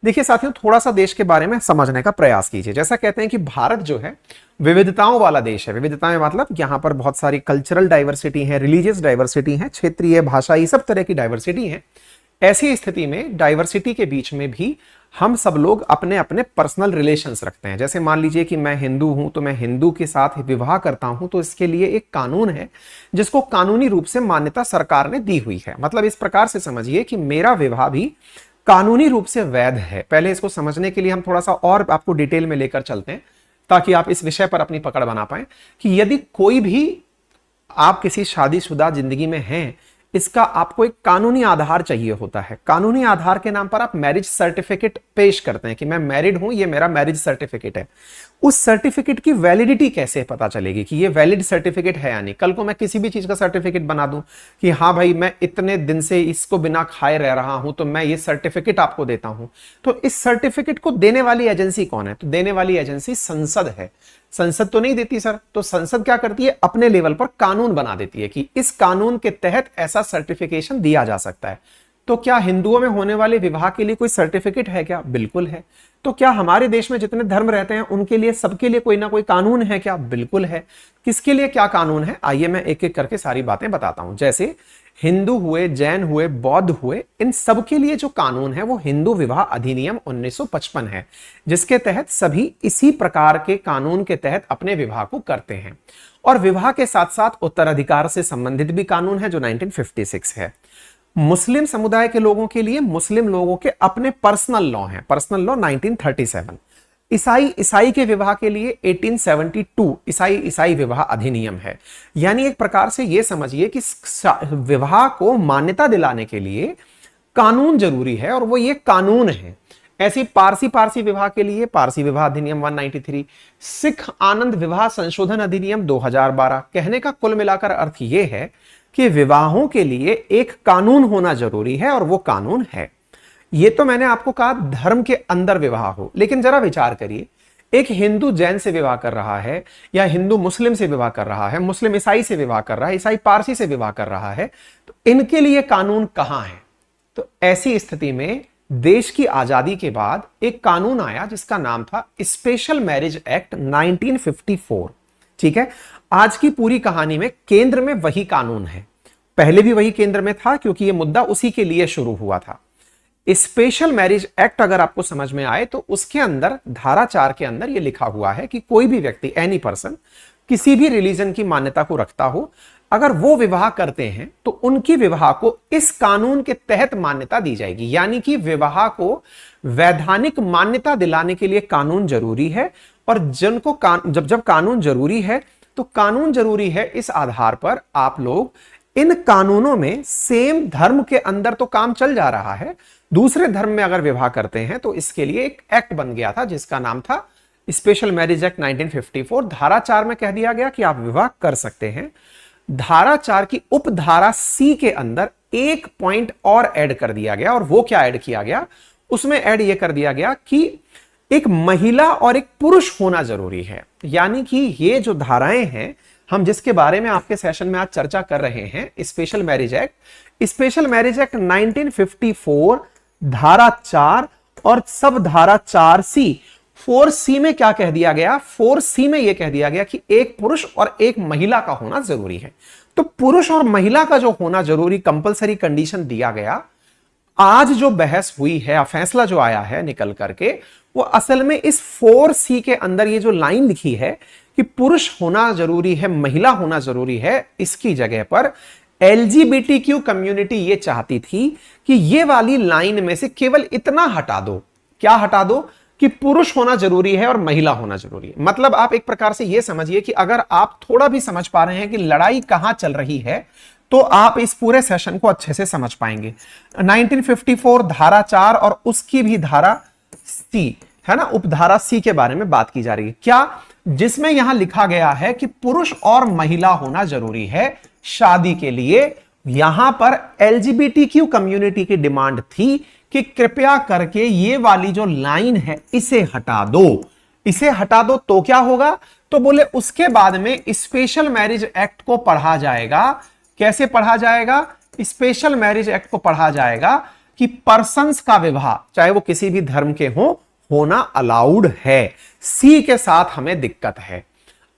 देखिए साथियों, थोड़ा सा देश के बारे में समझने का प्रयास कीजिए। जैसा कहते हैं कि भारत जो है विविधताओं वाला देश है। विविधताएं मतलब यहां पर बहुत सारी कल्चरल डाइवर्सिटी है, रिलीजियस डाइवर्सिटी है, क्षेत्रीय भाषाई सब तरह की डाइवर्सिटी है। ऐसी स्थिति में डाइवर्सिटी के बीच में भी हम सब लोग अपने अपने पर्सनल रिलेशंस रखते हैं। जैसे मान लीजिए कि मैं हिंदू हूं तो मैं हिंदू के साथ विवाह करता हूं, तो इसके लिए एक कानून है जिसको कानूनी रूप से मान्यता सरकार ने दी हुई है। मतलब इस प्रकार से समझिए कि मेरा विवाह भी कानूनी रूप से वैध है। पहले इसको समझने के लिए हम थोड़ा सा और आपको डिटेल में लेकर चलते हैं ताकि आप इस विषय पर अपनी पकड़ बना पाएं कि यदि कोई भी आप किसी शादीशुदा जिंदगी में हैं, इसका आपको एक कानूनी आधार चाहिए होता है। कानूनी आधार के नाम पर आप मैरिज सर्टिफिकेट पेश करते हैं कि मैं मैरिड हूं, ये मेरा मैरिज सर्टिफिकेट है। उस सर्टिफिकेट की वैलिडिटी कैसे पता चलेगी कि ये वैलिड सर्टिफिकेट है या नहीं? कल को मैं किसी भी चीज का सर्टिफिकेट बना दूं कि हाँ भाई मैं इतने दिन से इसको बिना खाए रह रहा हूं, तो मैं ये सर्टिफिकेट आपको देता हूं। तो इस सर्टिफिकेट को देने वाली एजेंसी कौन है? तो देने वाली एजेंसी संसद है। संसद तो नहीं देती सर, तो संसद क्या करती है? अपने लेवल पर कानून बना देती है कि इस कानून के तहत ऐसा सर्टिफिकेशन दिया जा सकता है। तो क्या हिंदुओं में होने वाले विवाह के लिए कोई सर्टिफिकेट है क्या? बिल्कुल है। तो क्या हमारे देश में जितने धर्म रहते हैं उनके लिए सबके लिए कोई ना कोई कानून है क्या? बिल्कुल है। किसके लिए क्या कानून है? आइए मैं एक एक करके सारी बातें बताता हूं। जैसे हिंदू हुए, जैन हुए, बौद्ध हुए, इन सब के लिए जो कानून है वो हिंदू विवाह अधिनियम 1955 है, जिसके तहत सभी इसी प्रकार के कानून के तहत अपने विवाह को करते हैं। और विवाह के साथ साथ उत्तराधिकार से संबंधित भी कानून है जो 1956 है। मुस्लिम समुदाय के लोगों के लिए मुस्लिम लोगों के अपने पर्सनल लॉ हैं, पर्सनल लॉ 1937। ईसाई के विवाह के लिए 1872 ईसाई विवाह अधिनियम है। यानी एक प्रकार से यह समझिए कि विवाह को मान्यता दिलाने के लिए कानून जरूरी है, और वो ये कानून है। ऐसी पारसी विवाह के लिए पारसी विवाह अधिनियम 193, सिख आनंद विवाह संशोधन अधिनियम 2012। कहने का कुल मिलाकर अर्थ यह है कि विवाहों के लिए एक कानून होना जरूरी है, और वो कानून है। ये तो मैंने आपको कहा धर्म के अंदर विवाह हो, लेकिन जरा विचार करिए, एक हिंदू जैन से विवाह कर रहा है, या हिंदू मुस्लिम से विवाह कर रहा है, मुस्लिम ईसाई से विवाह कर रहा है, ईसाई पारसी से विवाह कर रहा है, तो इनके लिए कानून कहां है? तो ऐसी स्थिति में देश की आजादी के बाद एक कानून आया जिसका नाम था स्पेशल मैरिज एक्ट 1954। ठीक है, आज की पूरी कहानी में केंद्र में वही कानून है। पहले भी वही केंद्र में था क्योंकि यह मुद्दा उसी के लिए शुरू हुआ था। स्पेशल मैरिज एक्ट अगर आपको समझ में आए तो उसके अंदर धारा 4 के अंदर यह लिखा हुआ है कि कोई भी व्यक्ति, एनी पर्सन, किसी भी रिलीजन की मान्यता को रखता हो, अगर वो विवाह करते हैं तो उनकी विवाह को इस कानून के तहत मान्यता दी जाएगी। यानी कि विवाह को वैधानिक मान्यता दिलाने के लिए कानून जरूरी है, और जिनको जब कानून जरूरी है तो कानून जरूरी है इस आधार पर आप लोग इन कानूनों में सेम धर्म के अंदर तो काम चल जा रहा है, दूसरे धर्म में अगर विवाह करते हैं तो इसके लिए एक एक्ट बन गया था जिसका नाम था स्पेशल मैरिज एक्ट 1954। धारा 4 में कह दिया गया कि आप विवाह कर सकते हैं। धारा 4 की उपधारा सी के अंदर एक पॉइंट और ऐड कर दिया गया, और वो क्या ऐड किया गया? उसमें ऐड ये कर दिया गया कि एक महिला और एक पुरुष होना जरूरी है। यानी कि ये जो धाराएं हैं हम जिसके बारे में आपके सेशन में आज चर्चा कर रहे हैं, स्पेशल मैरिज एक्ट 1954 धारा 4 और सब धारा 4C 4C में क्या कह दिया गया? 4C में यह कह दिया गया कि एक पुरुष और एक महिला का होना जरूरी है। तो पुरुष और महिला का जो होना जरूरी कंपलसरी कंडीशन दिया गया, आज जो बहस हुई है, फैसला जो आया है निकल करके, वो असल में इस 4C के अंदर ये जो लाइन लिखी है कि पुरुष होना जरूरी है, महिला होना जरूरी है, इसकी जगह पर LGBTQ कम्युनिटी ये चाहती थी कि ये वाली लाइन में से केवल इतना हटा दो। क्या हटा दो? कि पुरुष होना जरूरी है और महिला होना जरूरी है। मतलब आप एक प्रकार से यह समझिए कि अगर आप थोड़ा भी समझ पा रहे हैं कि लड़ाई कहां चल रही है, तो आप इस पूरे सेशन को अच्छे से समझ पाएंगे। 1954 धारा 4 और उसकी भी धारा सी है ना, उपधारा सी के बारे में बात की जा रही है। क्या? जिसमें यहां लिखा गया है कि पुरुष और महिला होना जरूरी है शादी के लिए। यहां पर LGBTQ कम्युनिटी की डिमांड थी कि कृपया करके ये वाली जो लाइन है इसे हटा दो, इसे हटा दो। तो क्या होगा? तो बोले उसके बाद में स्पेशल मैरिज एक्ट को पढ़ा जाएगा। कैसे पढ़ा जाएगा? स्पेशल मैरिज एक्ट को पढ़ा जाएगा कि पर्सन्स का विवाह चाहे वो किसी भी धर्म के हो होना अलाउड है। सी के साथ हमें दिक्कत है।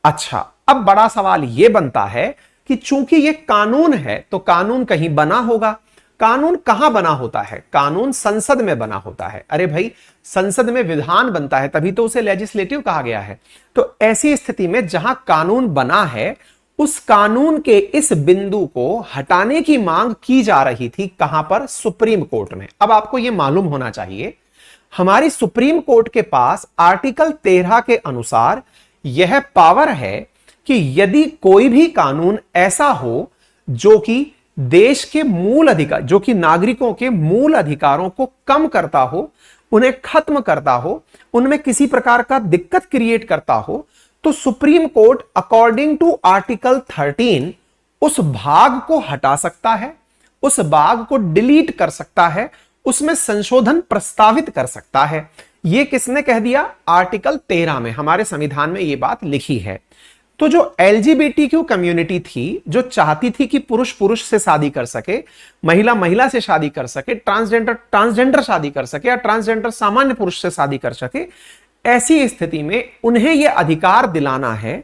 अच्छा, अब बड़ा सवाल यह बनता है कि चूंकि ये कानून है तो कानून कहीं बना होगा। कानून कहां बना होता है? कानून संसद में बना होता है। अरे भाई, संसद में विधान बनता है तभी तो उसे लेजिस्लेटिव कहा गया है। तो ऐसी स्थिति में जहां कानून बना है उस कानून के इस बिंदु को हटाने की मांग की जा रही थी। कहां पर? सुप्रीम कोर्ट में। अब आपको यह मालूम होना चाहिए हमारी सुप्रीम कोर्ट के पास आर्टिकल 13 के अनुसार यह पावर है कि यदि कोई भी कानून ऐसा हो जो कि देश के मूल अधिकार, जो कि नागरिकों के मूल अधिकारों को कम करता हो, उन्हें खत्म करता हो, उनमें किसी प्रकार का दिक्कत क्रिएट करता हो, तो supreme court according to article 13 उस भाग को हटा सकता है, उस भाग को डिलीट कर सकता है, उसमें संशोधन प्रस्तावित कर सकता है। यह किसने कह दिया? आर्टिकल 13 में, हमारे संविधान में यह बात लिखी है। तो जो एलजीबीटीक्यू कम्युनिटी थी, जो चाहती थी कि पुरुष पुरुष से शादी कर सके, महिला महिला से शादी कर सके, ट्रांसजेंडर ट्रांसजेंडर शादी कर सके, या ट्रांसजेंडर सामान्य पुरुष से शादी कर सके, ऐसी स्थिति में उन्हें यह अधिकार दिलाना है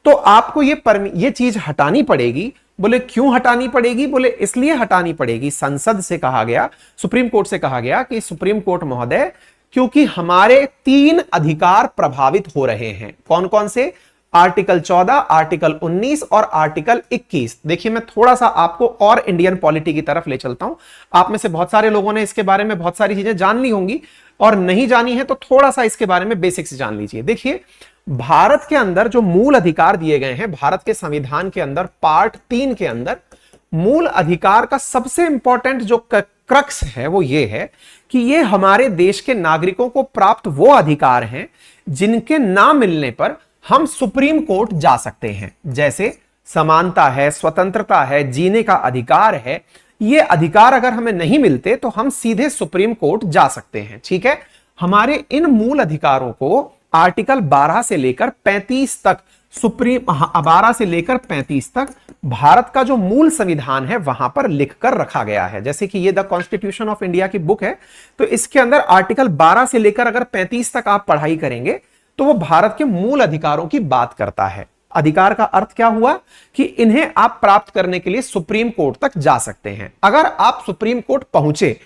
तो आपको ये चीज हटानी पड़ेगी। बोले क्यों हटानी पड़ेगी? बोले इसलिए हटानी पड़ेगी, संसद से कहा गया, सुप्रीम कोर्ट से कहा गया कि सुप्रीम कोर्ट महोदय, क्योंकि हमारे 3 अधिकार प्रभावित हो रहे हैं। कौन कौन से? आर्टिकल 14, आर्टिकल 19 और आर्टिकल 21। देखिए, मैं थोड़ा सा आपको और इंडियन पॉलिटी की तरफ ले चलता हूं। आप में से बहुत सारे लोगों ने इसके बारे में बहुत सारी चीजें जान ली होंगी, और नहीं जानी है तो थोड़ा सा इसके बारे में बेसिक्स जान लीजिए। देखिए, भारत के अंदर जो मूल अधिकार दिए गए हैं, भारत के संविधान के अंदर पार्ट 3 के अंदर मूल अधिकार का सबसे इंपॉर्टेंट जो क्रक्स है वो ये है कि ये हमारे देश के नागरिकों को प्राप्त वो अधिकार हैं जिनके ना मिलने पर हम सुप्रीम कोर्ट जा सकते हैं। जैसे समानता है, स्वतंत्रता है, जीने का अधिकार है। ये अधिकार अगर हमें नहीं मिलते तो हम सीधे सुप्रीम कोर्ट जा सकते हैं। ठीक है, हमारे इन मूल अधिकारों को आर्टिकल 12 से लेकर 35 तक, सुप्रीम 12 से लेकर 35 तक भारत का जो मूल संविधान है वहां पर लिखकर रखा गया है। जैसे कि ये द कॉन्स्टिट्यूशन ऑफ इंडिया की बुक है, तो इसके अंदर आर्टिकल 12 से लेकर अगर 35 तक आप पढ़ाई करेंगे तो वो भारत के मूल अधिकारों की बात करता है। अधिकार का अर्थ क्या हुआ कि इन्हें आप प्राप्त करने के लिए सुप्रीम कोर्ट तक जा सकते हैं। अगर आप सुप्रीम कोर्ट पहुंचे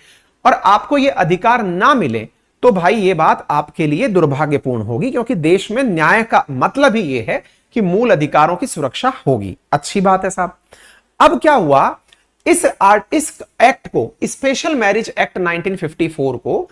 और आपको यह अधिकार ना मिले तो भाई ये बात आपके लिए दुर्भाग्यपूर्ण होगी, क्योंकि देश में न्याय का मतलब ही यह है कि मूल अधिकारों की सुरक्षा होगी। अच्छी बात है साहब। अब क्या हुआ, इस एक्ट को, स्पेशल मैरिज एक्ट 1954 को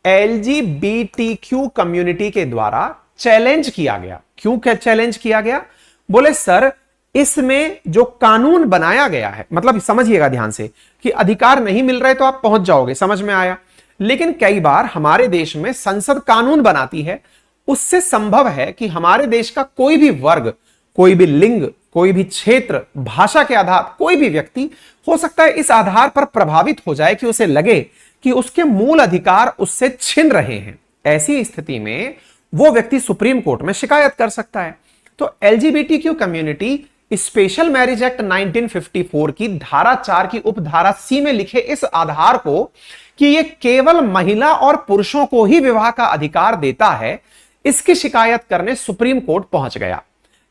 एलजीबीटीक्यू कम्युनिटी के द्वारा चैलेंज किया गया। क्यों चैलेंज किया गया? बोले सर, इसमें जो कानून बनाया गया है, मतलब समझिएगा ध्यान से कि अधिकार नहीं मिल रहे तो आप पहुंच जाओगे, समझ में आया। लेकिन कई बार हमारे देश में संसद कानून बनाती है, उससे संभव है कि हमारे देश का कोई भी वर्ग, कोई भी लिंग, कोई भी क्षेत्र, भाषा के आधार, कोई भी व्यक्ति हो सकता है इस आधार पर प्रभावित हो जाए कि उसे लगे कि उसके मूल अधिकार उससे छिन रहे हैं। ऐसी स्थिति में वो व्यक्ति सुप्रीम कोर्ट में शिकायत कर सकता है। तो LGBTQ community special marriage act 1954 की धारा 4 की उपधारा सी में लिखे इस आधार को कि यह केवल महिला और पुरुषों को ही विवाह का अधिकार देता है, इसकी शिकायत करने सुप्रीम कोर्ट पहुंच गया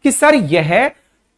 कि सर यह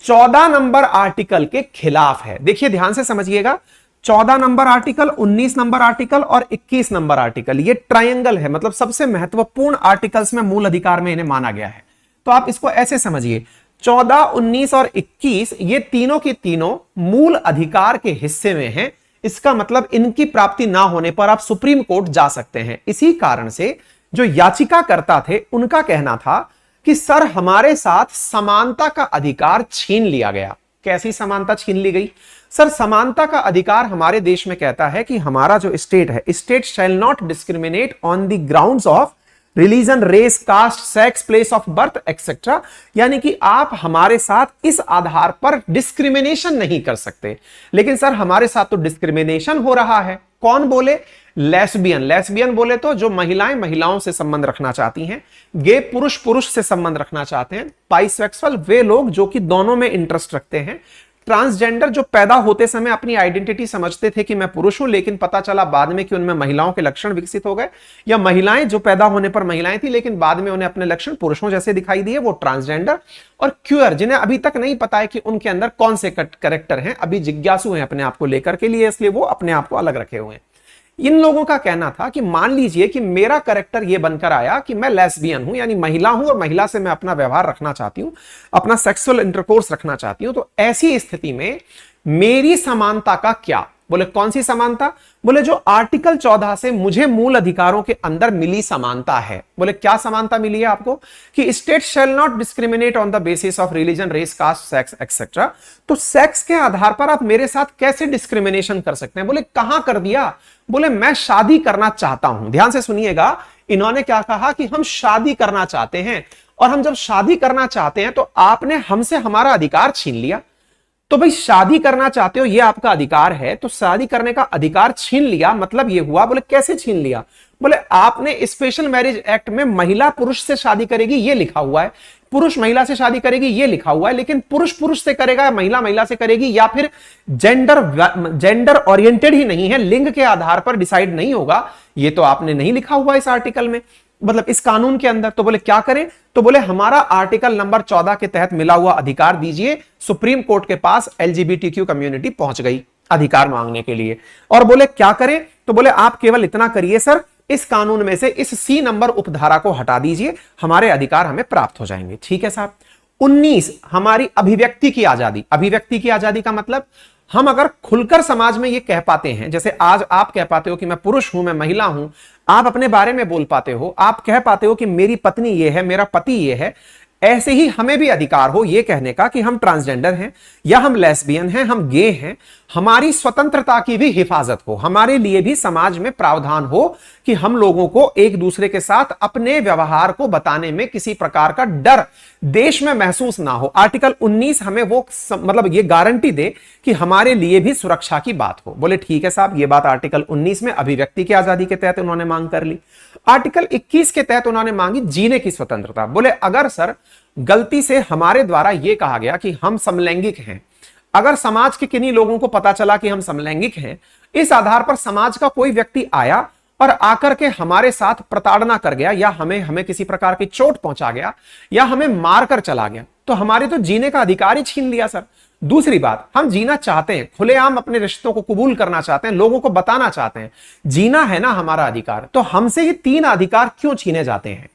14 नंबर आर्टिकल के खिलाफ है। देखिए ध्यान से समझिएगा, 14 नंबर आर्टिकल, 19 नंबर आर्टिकल और 21 नंबर आर्टिकल, ये ट्रायंगल है, मतलब सबसे महत्वपूर्ण आर्टिकल्स में मूल अधिकार में इन्हें माना गया है। तो आप इसको ऐसे समझिए, 14, 19 और 21 ये तीनों के तीनों मूल अधिकार के हिस्से में हैं। इसका मतलब इनकी प्राप्ति ना होने पर आप सुप्रीम कोर्ट जा सकते हैं। इसी कारण से जो याचिकाकर्ता थे उनका कहना था कि सर हमारे साथ समानता का अधिकार छीन लिया गया। कैसी समानता छीन ली गई? सर समानता का अधिकार हमारे देश में कहता है कि हमारा जो स्टेट है, state shall not discriminate on the grounds of religion, race, caste, sex, place of birth etcetera, यानी कि आप हमारे साथ इस आधार पर डिस्क्रिमिनेशन नहीं कर सकते। लेकिन सर हमारे साथ तो डिस्क्रिमिनेशन हो रहा है। कौन बोले? लेस्बियन। लेस्बियन बोले तो जो महिलाएं महिलाओं से संबंध रखना चाहती हैं, गे पुरुष पुरुष से संबंध रखना चाहते हैं, बाइसेक्सुअल वे लोग जो कि दोनों में इंटरेस्ट रखते हैं, ट्रांसजेंडर जो पैदा होते समय अपनी आइडेंटिटी समझते थे कि मैं पुरुष हूं, लेकिन पता चला बाद में कि उनमें महिलाओं के लक्षण विकसित हो गए, या महिलाएं जो पैदा होने पर महिलाएं थी लेकिन बाद में उन्हें अपने लक्षण पुरुषों जैसे दिखाई दिए, वो ट्रांसजेंडर। और क्यूअर, जिन्हें अभी तक नहीं पता है कि उनके अंदर कौन से कैरेक्टर हैं, अभी जिज्ञासु हैं अपने आप को लेकर के लिए, इसलिए वो अपने आप को अलग रखे हुए हैं। इन लोगों का कहना था कि मान लीजिए कि मेरा कैरेक्टर ये बनकर आया कि मैं लेस्बियन हूं, यानी महिला हूं और महिला से मैं अपना व्यवहार रखना चाहती हूं, अपना सेक्सुअल इंटरकोर्स रखना चाहती हूं, तो ऐसी स्थिति में मेरी समानता का क्या? बोले कौन सी समानता? बोले जो आर्टिकल 14 से मुझे मूल अधिकारों के अंदर मिली समानता है। बोले क्या समानता मिली है आपको? कि state shall not discriminate on the basis of religion, race, caste, sex etcetera. तो सेक्स के आधार पर आप मेरे साथ कैसे डिस्क्रिमिनेशन कर सकते हैं? बोले कहां कर दिया? बोले मैं शादी करना चाहता हूं। ध्यान से सुनिएगा, इन्होंने क्या कहा कि हम शादी करना चाहते हैं, और हम जब शादी करना चाहते हैं तो आपने हमसे हमारा अधिकार छीन लिया। तो भाई शादी करना चाहते हो, ये आपका अधिकार है, तो शादी करने का अधिकार छीन लिया, मतलब ये हुआ। बोले कैसे छीन लिया? बोले आपने स्पेशल मैरिज एक्ट में महिला पुरुष से शादी करेगी ये लिखा हुआ है, पुरुष महिला से शादी करेगी ये लिखा हुआ है, लेकिन पुरुष पुरुष से करेगा, महिला महिला से करेगी, या फिर जेंडर ओरिएंटेड ही नहीं है, लिंग के आधार पर डिसाइड नहीं होगा, ये तो आपने नहीं लिखा हुआ इस आर्टिकल में, मतलब इस कानून के अंदर। तो बोले क्या करें? तो बोले हमारा आर्टिकल नंबर 14 के तहत मिला हुआ अधिकार दीजिए। सुप्रीम कोर्ट के पास एलजीबीटीक्यू कम्युनिटी पहुंच गई अधिकार मांगने के लिए, और बोले क्या करें? तो बोले आप केवल इतना करिए सर, इस कानून में से इस सी नंबर उपधारा को हटा दीजिए, हमारे अधिकार हमें प्राप्त हो जाएंगे। ठीक है साहब। 19 हमारी अभिव्यक्ति की आजादी। अभिव्यक्ति की आजादी का मतलब, हम अगर खुलकर समाज में ये कह पाते हैं, जैसे आज आप कह पाते हो कि मैं पुरुष हूं, मैं महिला हूं, आप अपने बारे में बोल पाते हो, आप कह पाते हो कि मेरी पत्नी ये है, मेरा पति ये है, ऐसे ही हमें भी अधिकार हो ये कहने का कि हम ट्रांसजेंडर हैं, या हम लेस्बियन हैं, हम गे हैं। हमारी स्वतंत्रता की भी हिफाजत हो, हमारे लिए भी समाज में प्रावधान हो कि हम लोगों को एक दूसरे के साथ अपने व्यवहार को बताने में किसी प्रकार का डर देश में महसूस ना हो। आर्टिकल 19 हमें वो मतलब ये गारंटी दे कि हमारे लिए भी सुरक्षा की बात हो। बोले ठीक है साहब, ये बात आर्टिकल 19 में अभिव्यक्ति की आजादी के तहत उन्होंने मांग कर ली। आर्टिकल 21 के तहत उन्होंने मांगी जीने की स्वतंत्रता। बोले अगर सर गलती से हमारे द्वारा यह कहा गया कि हम समलैंगिक हैं, अगर समाज के किन्हीं लोगों को पता चला कि हम समलैंगिक हैं, इस आधार पर समाज का कोई व्यक्ति आया और आकर के हमारे साथ प्रताड़ना कर गया, या हमें किसी प्रकार की चोट पहुंचा गया, या हमें मारकर चला गया, तो हमारे तो जीने का अधिकार ही छीन लिया सर। दूसरी बात, हम जीना चाहते हैं, खुलेआम अपने रिश्तों को कबूल करना चाहते हैं, लोगों को बताना चाहते हैं, जीना है ना हमारा अधिकार, तो हमसे ये 3 अधिकार क्यों छीने जाते हैं?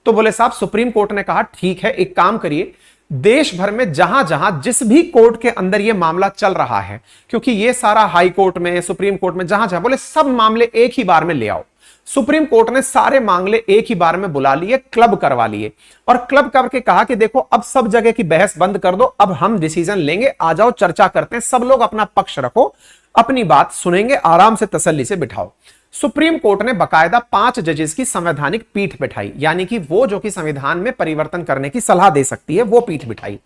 तो बोले साहब सुप्रीम कोर्ट ने कहा ठीक है, एक काम करिए, देश भर में जहां जहां जिस भी कोर्ट के अंदर यह मामला चल रहा है, क्योंकि ये सारा हाई कोर्ट में, सुप्रीम कोर्ट में, जहां जहां, बोले सब मामले एक ही बार में ले आओ। सुप्रीम कोर्ट ने सारे मामले एक ही बार में बुला लिए, क्लब करवा लिए, और क्लब करके कहा कि देखो अब सब जगह की बहस बंद कर दो, अब हम डिसीजन लेंगे, आ जाओ चर्चा करते हैं, सब लोग अपना पक्ष रखो, अपनी बात सुनेंगे, आराम से तसल्ली से बिठाओ। सुप्रीम कोर्ट ने बकायदा 5 जजेस की संवैधानिक पीठ बिठाई, यानी कि वो जो कि संविधान में परिवर्तन करने की सलाह दे सकती है, वो पीठ बिठाई।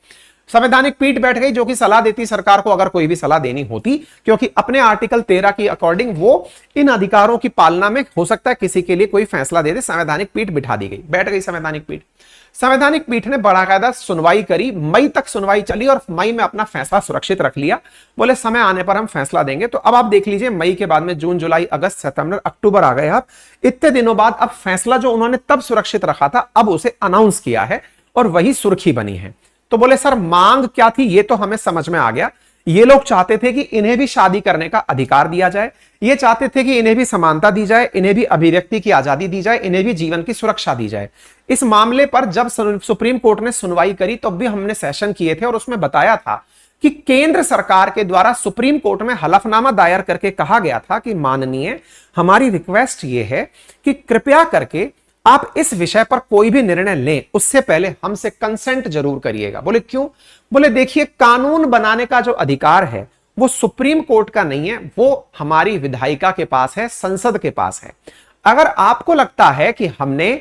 संवैधानिक पीठ बैठ गई जो कि सलाह देती सरकार को, अगर कोई भी सलाह देनी होती, क्योंकि अपने आर्टिकल 13 की अकॉर्डिंग वो इन अधिकारों की पालना में हो सकता है किसी के लिए कोई फैसला दे दे। संवैधानिक पीठ बिठा दी गई, बैठ गई संवैधानिक पीठ। संवैधानिक पीठ ने बाकायदा सुनवाई करी, मई तक सुनवाई चली, और मई में अपना फैसला सुरक्षित रख लिया। बोले समय आने पर हम फैसला देंगे। तो अब आप देख लीजिए, मई के बाद में जून, जुलाई, अगस्त, सितंबर, अक्टूबर आ गए। अब इतने दिनों बाद अब फैसला जो उन्होंने तब सुरक्षित रखा था, अब उसे अनाउंस किया है, और वही सुर्खी बनी है। तो बोले सर मांग क्या थी, ये तो हमें समझ में आ गया। ये लोग चाहते थे कि इन्हें भी शादी करने का अधिकार दिया जाए, ये चाहते थे कि इन्हें भी समानता दी जाए, इन्हें भी अभिव्यक्ति की आजादी दी जाए, इन्हें भी जीवन की सुरक्षा दी जाए। इस मामले पर जब सुप्रीम कोर्ट ने सुनवाई करी, तब भी हमने सेशन किए थे, और उसमें बताया था कि केंद्र सरकार के द्वारा सुप्रीम कोर्ट में हलफनामा दायर करके कहा गया था कि माननीय, हमारी रिक्वेस्ट ये है कि कृपया करके आप इस विषय पर कोई भी निर्णय लें, उससे पहले हमसे कंसेंट जरूर करिएगा। बोले क्यों? बोले देखिए, कानून बनाने का जो अधिकार है वो सुप्रीम कोर्ट का नहीं है, वो हमारी विधायिका के पास है, संसद के पास है। अगर आपको लगता है कि हमने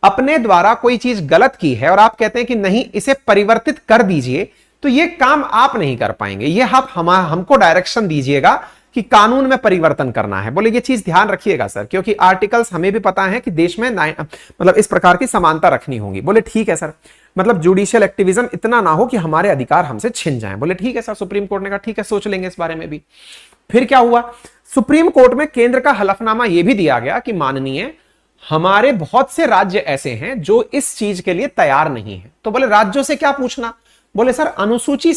अपने द्वारा कोई चीज गलत की है और आप कहते हैं कि नहीं इसे परिवर्तित कर दीजिए, तो ये काम आप नहीं कर पाएंगे। ये आप हमको डायरेक्शन दीजिएगा कि कानून में परिवर्तन करना है। बोले ये चीज ध्यान रखिएगा सर, क्योंकि आर्टिकल्स हमें भी पता है कि देश में मतलब इस प्रकार की समानता रखनी होगी। बोले ठीक है सर। मतलब जुडिशियल एक्टिविज्म इतना ना हो कि हमारे अधिकार हमसे छिन जाएं। बोले ठीक है सर, सुप्रीम कोर्ट ने कहा ठीक है, सोच लेंगे इस बारे में भी। फिर क्या हुआ, सुप्रीम कोर्ट में केंद्र का हलफनामा यह भी दिया गया कि माननीय, हमारे बहुत से राज्य ऐसे हैं जो इस चीज के लिए तैयार नहीं है। तो बोले राज्यों से क्या पूछना, बोले सर अनुसूची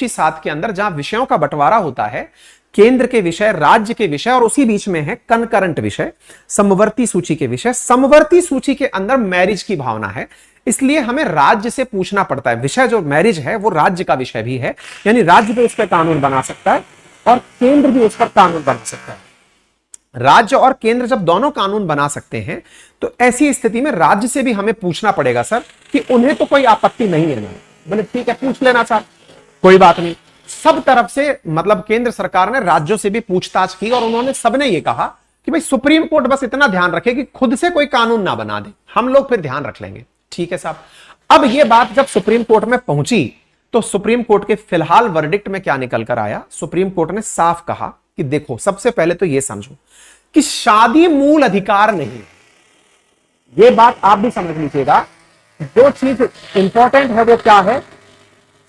7 के अंदर जहां विषयों का बंटवारा होता है, केंद्र के विषय, राज्य के विषय, और उसी बीच में है कनकरेंट विषय, समवर्ती सूची के विषय। समवर्ती सूची के अंदर मैरिज की भावना है, इसलिए हमें राज्य से पूछना पड़ता है। विषय जो मैरिज है वो राज्य का विषय भी है, यानी राज्य भी उस पर कानून बना सकता है और केंद्र भी उस पर कानून बना सकता है। राज्य और केंद्र जब दोनों कानून बना सकते हैं तो ऐसी स्थिति में राज्य से भी हमें पूछना पड़ेगा सर कि उन्हें तो कोई आपत्ति नहीं है ना। बोले ठीक है, पूछ लेना सर, कोई बात नहीं। सब तरफ से मतलब केंद्र सरकार ने राज्यों से भी पूछताछ की और उन्होंने सबने ये कहा कि भाई सुप्रीम कोर्ट बस इतना ध्यान रखे कि खुद से कोई कानून ना बना दे, हम लोग फिर ध्यान रख लेंगे। ठीक है साहब। अब ये बात जब सुप्रीम कोर्ट में पहुंची तो सुप्रीम कोर्ट के फिलहाल वर्डिक्ट में क्या निकल कर आया, सुप्रीम कोर्ट ने साफ कहा कि देखो, सबसे पहले तो यह समझो कि शादी मूल अधिकार नहीं है। यह बात आप भी समझ लीजिएगा, जो चीज इंपॉर्टेंट है वो क्या है,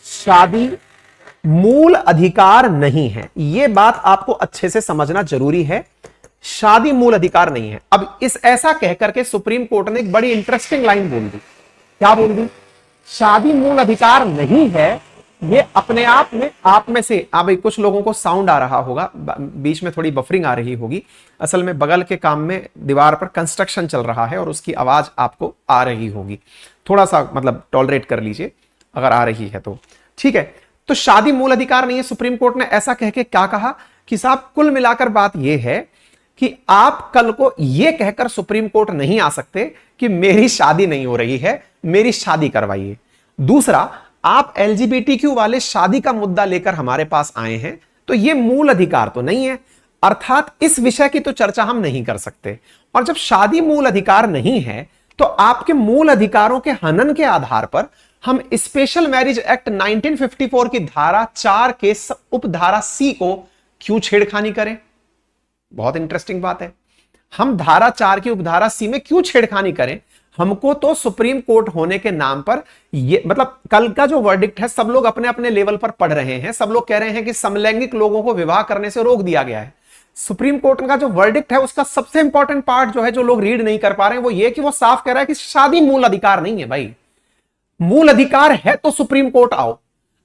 शादी मूल अधिकार नहीं है। यह बात आपको अच्छे से समझना जरूरी है, शादी मूल अधिकार नहीं है। अब इस ऐसा कहकर के सुप्रीम कोर्ट ने एक बड़ी इंटरेस्टिंग लाइन बोल दी। क्या बोल दी, शादी मूल अधिकार नहीं है। ये अपने आप में से, अब कुछ लोगों को साउंड आ रहा होगा, बीच में थोड़ी बफरिंग आ रही होगी, असल में बगल के काम में दीवार पर कंस्ट्रक्शन चल रहा है और उसकी आवाज आपको आ रही होगी, थोड़ा सा मतलब टॉलरेट कर लीजिए अगर आ रही है तो। ठीक है, तो शादी मूल अधिकार नहीं है। सुप्रीम कोर्ट ने ऐसा कह के क्या कहा कि साहब कुल मिलाकर बात यह है कि आप कल को यह कहकर सुप्रीम कोर्ट नहीं आ सकते कि मेरी शादी नहीं हो रही है, मेरी शादी करवाइए। दूसरा, आप एलजीबीटीक्यू वाले शादी का मुद्दा लेकर हमारे पास आए हैं तो यह मूल अधिकार तो नहीं है, अर्थात इस विषय की तो चर्चा हम नहीं कर सकते। और जब शादी मूल अधिकार नहीं है तो आपके मूल अधिकारों के हनन के आधार पर हम स्पेशल मैरिज एक्ट 1954 की धारा 4 के उपधारा सी को क्यों छेड़खानी करें। बहुत इंटरेस्टिंग बात है, हम धारा 4 की उपधारा सी में क्यों छेड़खानी करें। हमको तो सुप्रीम कोर्ट होने के नाम पर ये मतलब कल का जो वर्डिक्ट है सब लोग अपने अपने लेवल पर पढ़ रहे हैं, सब लोग कह रहे हैं कि समलैंगिक लोगों को विवाह करने से रोक दिया गया है। सुप्रीम कोर्ट का जो वर्डिक्ट है उसका सबसे इंपॉर्टेंट पार्ट जो है, जो लोग रीड नहीं कर पा रहे हैं, वो ये कि वो साफ कह रहा है कि शादी मूल अधिकार नहीं है। भाई मूल अधिकार है तो सुप्रीम कोर्ट आओ,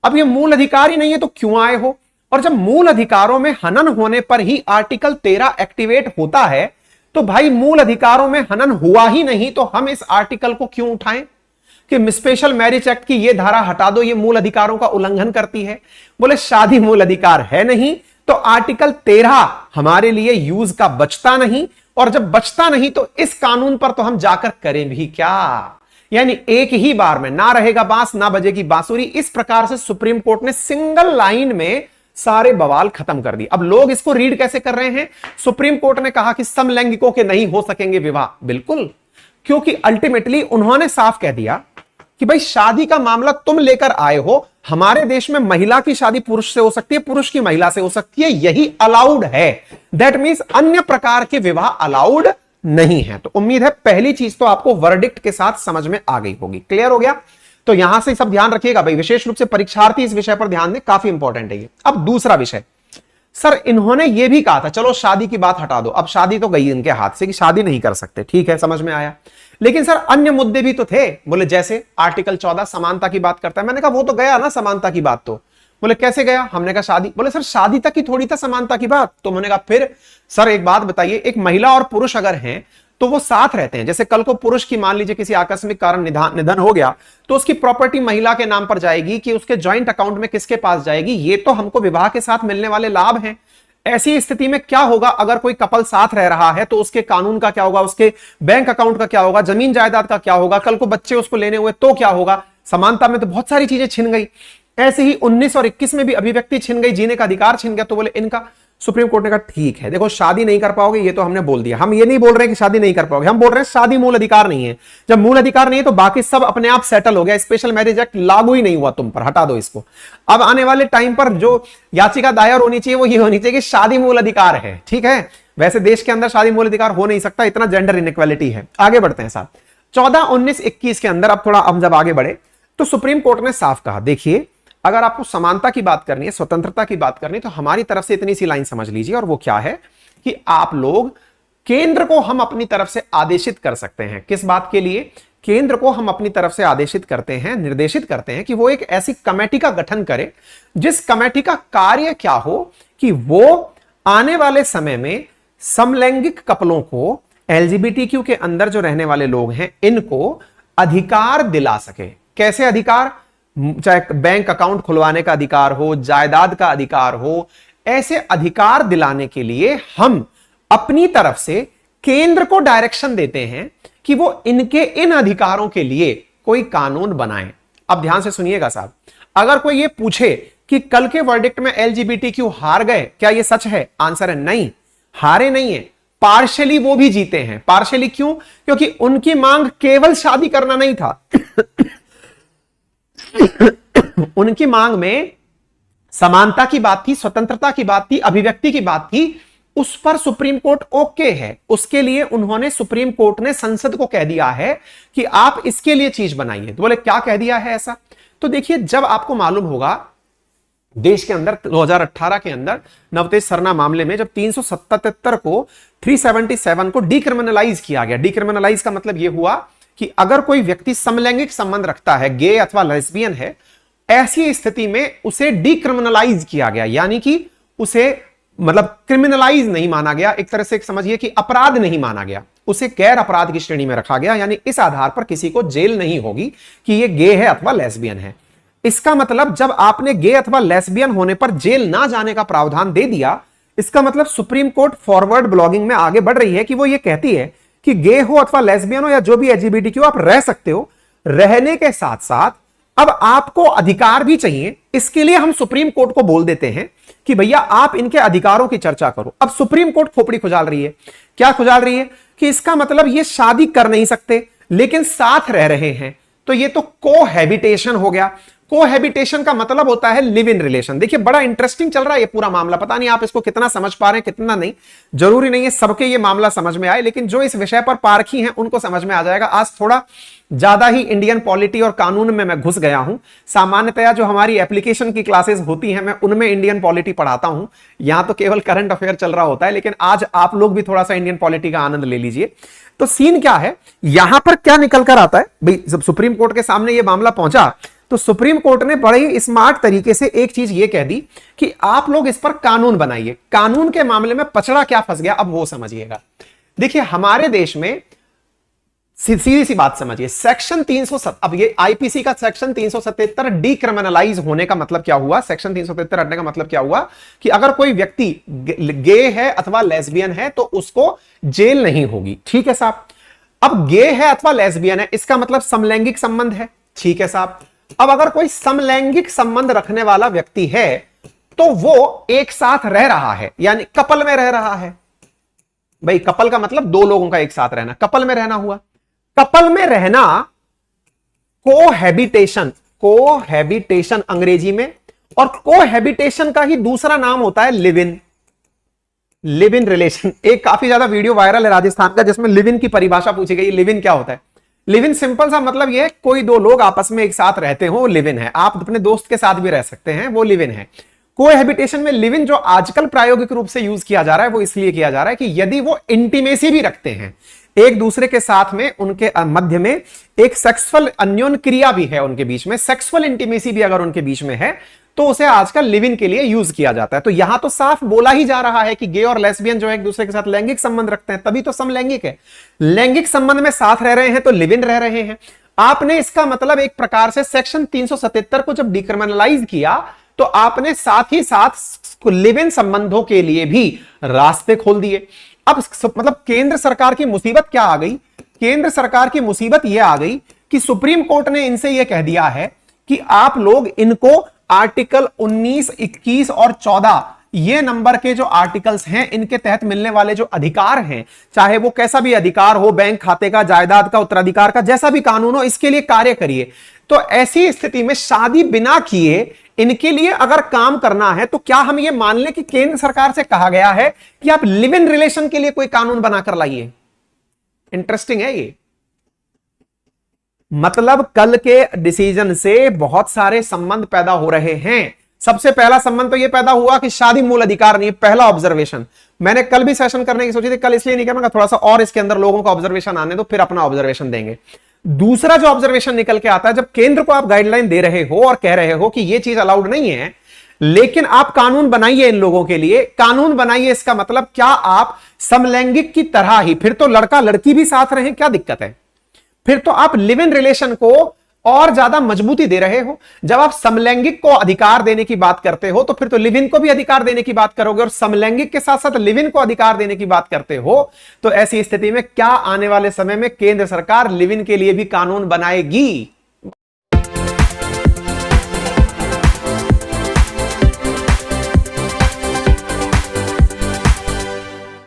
अब ये मूल अधिकार ही नहीं है तो क्यों आए हो। और जब मूल अधिकारों में हनन होने पर ही आर्टिकल 13 एक्टिवेट होता है तो भाई मूल अधिकारों में हनन हुआ ही नहीं तो हम इस आर्टिकल को क्यों उठाएं कि स्पेशल मैरिज एक्ट की ये धारा हटा दो, ये मूल अधिकारों का उल्लंघन करती है। बोले शादी मूल अधिकार है नहीं तो आर्टिकल 13 हमारे लिए यूज का बचता नहीं, और जब बचता नहीं तो इस कानून पर तो हम जाकर करें भी क्या। यानी एक ही बार में ना रहेगा बांस ना बजेगी बांसुरी। इस प्रकार से सुप्रीम कोर्ट ने सिंगल लाइन में सारे बवाल खत्म कर दिए। अब लोग इसको रीड कैसे कर रहे हैं, सुप्रीम कोर्ट ने कहा कि समलैंगिकों के नहीं हो सकेंगे विवाह, बिल्कुल, क्योंकि अल्टीमेटली उन्होंने साफ कह दिया कि भाई शादी का मामला तुम लेकर आए हो, हमारे देश में महिला की शादी पुरुष से हो सकती है, पुरुष की महिला से हो सकती है, यही अलाउड है। दैट मींस अन्य प्रकार के विवाह अलाउड नहीं है। तो उम्मीद है पहली चीज तो आपको वर्डिक्ट के साथ समझ में आ गई होगी। क्लियर हो गया, तो यहां से सब ध्यान रखिएगा भाई, विशेष रूप से परीक्षार्थी इस विषय पर ध्यान दें, काफी इंपॉर्टेंट है ये। अब दूसरा विषय, सर इन्होंने ये भी कहा था चलो शादी की बात हटा दो, अब शादी तो गई इनके हाथ से कि शादी नहीं कर सकते, ठीक है समझ में आया, लेकिन सर अन्य मुद्दे भी तो थे। बोले जैसे आर्टिकल 14 समानता की बात करता है। मैंने कहा वो तो गया ना समानता की बात तो। बोले कैसे गया, हमने कहा शादी। बोले सर शादी तक की थोड़ी था समानता की बात। तो मैंने कहा फिर सर एक बात बताइए, एक महिला और पुरुष अगर हैं तो वो साथ रहते हैं, जैसे कल को पुरुष की मान लीजिए किसी आकस्मिक कारण निधन हो गया तो उसकी प्रॉपर्टी महिला के नाम पर जाएगी कि उसके जॉइंट अकाउंट में किसके पास जाएगी, ये तो हमको विवाह के साथ मिलने वाले लाभ हैं। ऐसी स्थिति में क्या होगा अगर कोई कपल साथ रह रहा है तो उसके कानून का क्या होगा, उसके बैंक अकाउंट का क्या होगा, जमीन जायदाद का क्या होगा, कल को बच्चे उसको लेने हुए तो क्या होगा। समानता में तो बहुत सारी चीजें छिन गई, ऐसे ही 19 और 21 में भी अभिव्यक्ति छिन गई, जीने का अधिकार छिन गया। तो बोले इनका सुप्रीम कोर्ट ने कहा ठीक है, देखो शादी नहीं कर पाओगे ये तो हमने बोल दिया, हम ये नहीं बोल रहे कि शादी नहीं कर पाओगे, हम बोल रहे हैं शादी मूल अधिकार नहीं है। जब मूल अधिकार नहीं है तो बाकी सब अपने आप सेटल हो गया, स्पेशल मैरिज एक्ट लागू ही नहीं हुआ तुम पर, हटा दो इसको। अब आने वाले टाइम पर जो याचिका दायर होनी चाहिए वो ये होनी चाहिए कि शादी मूल अधिकार है। ठीक है, वैसे देश के अंदर शादी मूल अधिकार हो नहीं सकता, इतना जेंडर इनइक्वालिटी है। आगे बढ़ते हैं साहब। 14, 19, 21 के अंदर, अब थोड़ा हम जब आगे बढ़े तो सुप्रीम कोर्ट ने साफ कहा, देखिए अगर आपको समानता की बात करनी है, स्वतंत्रता की बात करनी है, तो हमारी तरफ से इतनी सी लाइन समझ लीजिए, और वो क्या है कि आप लोग, केंद्र को हम अपनी तरफ से आदेशित कर सकते हैं। किस बात के लिए? केंद्र को हम अपनी तरफ से आदेशित करते हैं, निर्देशित करते हैं कि वो एक ऐसी कमेटी का गठन करे जिस कमेटी का कार्य क्या हो कि वो आने वाले समय में समलैंगिक कपलों को, एलजीबीटीक्यू के अंदर जो रहने वाले लोग हैं, इनको अधिकार दिला सके। कैसे अधिकार? चाहे बैंक अकाउंट खुलवाने का अधिकार हो, जायदाद का अधिकार हो, ऐसे अधिकार दिलाने के लिए हम अपनी तरफ से केंद्र को डायरेक्शन देते हैं कि वो इनके इन अधिकारों के लिए कोई कानून बनाएं। अब ध्यान से सुनिएगा साहब, अगर कोई ये पूछे कि कल के वर्डिक्ट में एलजीबीटीक्यू हार गए, क्या ये सच है? आंसर है नहीं, हारे नहीं है, पार्शियली वो भी जीते हैं। पार्शियली क्यों? क्योंकि उनकी मांग केवल शादी करना नहीं था उनकी मांग में समानता की बात थी, स्वतंत्रता की बात थी, अभिव्यक्ति की बात थी। उस पर सुप्रीम कोर्ट ओके है। उसके लिए उन्होंने, सुप्रीम कोर्ट ने संसद को कह दिया है कि आप इसके लिए चीज बनाइए। तो बोले क्या कह दिया है ऐसा? तो देखिए, जब आपको मालूम होगा देश के अंदर 2018 के अंदर नवतेज सरना मामले में जब 377 को 377 को डिक्रिमिनलाइज किया गया। डिक्रिमिनलाइज का मतलब यह हुआ कि अगर कोई व्यक्ति समलैंगिक संबंध रखता है, गे अथवा लेस्बियन है, ऐसी स्थिति में उसे डिक्रिमिनलाइज किया गया, यानी कि उसे मतलब क्रिमिनलाइज नहीं माना गया, एक तरह से समझिए कि अपराध नहीं माना गया, उसे गैर अपराध की श्रेणी में रखा गया। यानी इस आधार पर किसी को जेल नहीं होगी कि ये गे है अथवा लेस्बियन है। इसका मतलब जब आपने गे अथवा लेस्बियन होने पर जेल ना जाने का प्रावधान दे दिया, इसका मतलब सुप्रीम कोर्ट फॉरवर्ड ब्लॉगिंग में आगे बढ़ रही है कि वो ये कहती है कि गे हो अथवा लेस्बियन हो या जो भी एलजीबीटीक्यू, आप रह सकते हो, रहने के साथ साथ अब आपको अधिकार भी चाहिए। इसके लिए हम सुप्रीम कोर्ट को बोल देते हैं कि भैया आप इनके अधिकारों की चर्चा करो। अब सुप्रीम कोर्ट खोपड़ी खुजाल रही है। क्या खुजाल रही है? कि इसका मतलब ये शादी कर नहीं सकते लेकिन साथ रह रहे हैं, तो ये तो कोहैबिटेशन हो गया। कोहैबिटेशन का मतलब होता है लिव इन रिलेशन। देखिए बड़ा इंटरेस्टिंग चल रहा है ये पूरा मामला, पता नहीं आप इसको कितना समझ पा रहे हैं कितना नहीं, जरूरी नहीं है सबके ये मामला समझ में आए, लेकिन जो इस विषय पर पारखी हैं उनको समझ में आ जाएगा। आज थोड़ा ज्यादा ही इंडियन पॉलिटी और कानून में मैं घुस गया हूं। सामान्यतया जो हमारी एप्लीकेशन की क्लासेस होती हैं मैं उनमें इंडियन पॉलिटी पढ़ाता हूं, यहां तो केवल करंट अफेयर चल रहा होता है, लेकिन आज आप लोग भी थोड़ा सा इंडियन पॉलिटी का आनंद ले लीजिए। तो सीन क्या है, यहां पर क्या निकल कर आता है भाई, जब सुप्रीम कोर्ट के सामने यह मामला पहुंचा तो सुप्रीम कोर्ट ने बड़े ही स्मार्ट तरीके से एक चीज ये कह दी कि आप लोग इस पर कानून बनाइए। कानून के मामले में पचड़ा क्या फंस गया, अब वो समझिएगा। देखिए हमारे देश में सीधी सी बात समझिए, सेक्शन 307, अब ये आईपीसी का सेक्शन 377 डिक्रिमिनलाइज होने का मतलब क्या हुआ, सेक्शन 377 हटने का मतलब क्या हुआ कि अगर कोई व्यक्ति गे है अथवा लेस्बियन है तो उसको जेल नहीं होगी। ठीक है साहब। अब गे है अथवा लेस्बियन है, इसका मतलब समलैंगिक संबंध है। ठीक है साहब। अब अगर कोई समलैंगिक संबंध रखने वाला व्यक्ति है तो वो एक साथ रह रहा है, यानी कपल में रह रहा है। भाई कपल का मतलब दो लोगों का एक साथ रहना, कपल में रहना हुआ। कपल में रहना कोहैबिटेशन, कोहैबिटेशन अंग्रेजी में, और कोहैबिटेशन का ही दूसरा नाम होता है live in, live in relation. एक काफी ज्यादा वीडियो वायरल है राजस्थान का जिसमें लिव इन की परिभाषा पूछी गई। लिव इन क्या होता है? लिव इन सिंपल सा मतलब यह है कोई दो लोग आपस में एक साथ रहते हो, वो लिव इन है। आप अपने दोस्त के साथ भी रह सकते हैं, वो लिव इन है। कोहैबिटेशन में लिव इन जो आजकल प्रायोगिक रूप से यूज किया जा रहा है वो इसलिए किया जा रहा है कि यदि वो इंटीमेसी भी रखते हैं एक दूसरे के साथ में, उनके मध्य में एक सेक्सुअल अन्योन क्रिया भी है, उनके बीच में सेक्सुअल इंटीमेसी भी अगर उनके बीच में है तो उसे आजकल लिव इन के लिए यूज किया जाता है। तो यहां तो साफ बोला ही जा रहा है कि गे और लेस्बियन जो है एक दूसरे के साथ लैंगिक संबंध रखते हैं, तभी तो समलैंगिक है। लैंगिक संबंध में साथ रह रहे हैं तो लिव इन रह रहे हैं। आपने इसका मतलब एक प्रकार से सेक्शन 377 को जब डिक्रिमिनलाइज किया तो आपने साथ ही साथ लिव इन संबंधों के लिए भी रास्ते खोल दिए। अब मतलब केंद्र सरकार की मुसीबत क्या आ गई? केंद्र सरकार की मुसीबत यह आ गई कि सुप्रीम कोर्ट ने इनसे यह कह दिया है कि आप लोग इनको आर्टिकल 19, 21 और 14 ये नंबर के जो आर्टिकल्स हैं इनके तहत मिलने वाले जो अधिकार हैं, चाहे वो कैसा भी अधिकार हो, बैंक खाते का, जायदाद का, उत्तराधिकार का, जैसा भी कानून हो, इसके लिए कार्य करिए। तो ऐसी स्थिति में शादी बिना किए इनके लिए अगर काम करना है तो क्या हम ये मान लें कि केंद्र सरकार से कहा गया है कि आप लिव इन रिलेशन के लिए कोई कानून बनाकर लाइए? इंटरेस्टिंग है ये। मतलब कल के डिसीजन से बहुत सारे संबंध पैदा हो रहे हैं। सबसे पहला संबंध तो यह पैदा हुआ कि शादी मूल अधिकार नहीं, पहला ऑब्जर्वेशन। मैंने कल भी सेशन करने की सोची थी, कल इसलिए नहीं किया, मैं थोड़ा सा और इसके अंदर लोगों का ऑब्जर्वेशन आने दो, फिर अपना ऑब्जर्वेशन देंगे। दूसरा जो ऑब्जर्वेशन निकल के आता है, जब केंद्र को आप गाइडलाइन दे रहे हो और कह रहे हो कि यह चीज अलाउड नहीं है, लेकिन आप कानून बनाइए इन लोगों के लिए, कानून बनाइए, इसका मतलब क्या आप समलैंगिक की तरह ही, फिर तो लड़का लड़की भी साथ रहे, क्या दिक्कत है? फिर तो आप लिव इन रिलेशन को और ज्यादा मजबूती दे रहे हो। जब आप समलैंगिक को अधिकार देने की बात करते हो तो फिर तो लिव इन को भी अधिकार देने की बात करोगे, और समलैंगिक के साथ साथ लिव इन को अधिकार देने की बात करते हो। तो ऐसी स्थिति में क्या आने वाले समय में केंद्र सरकार लिव इन के लिए भी कानून बनाएगी?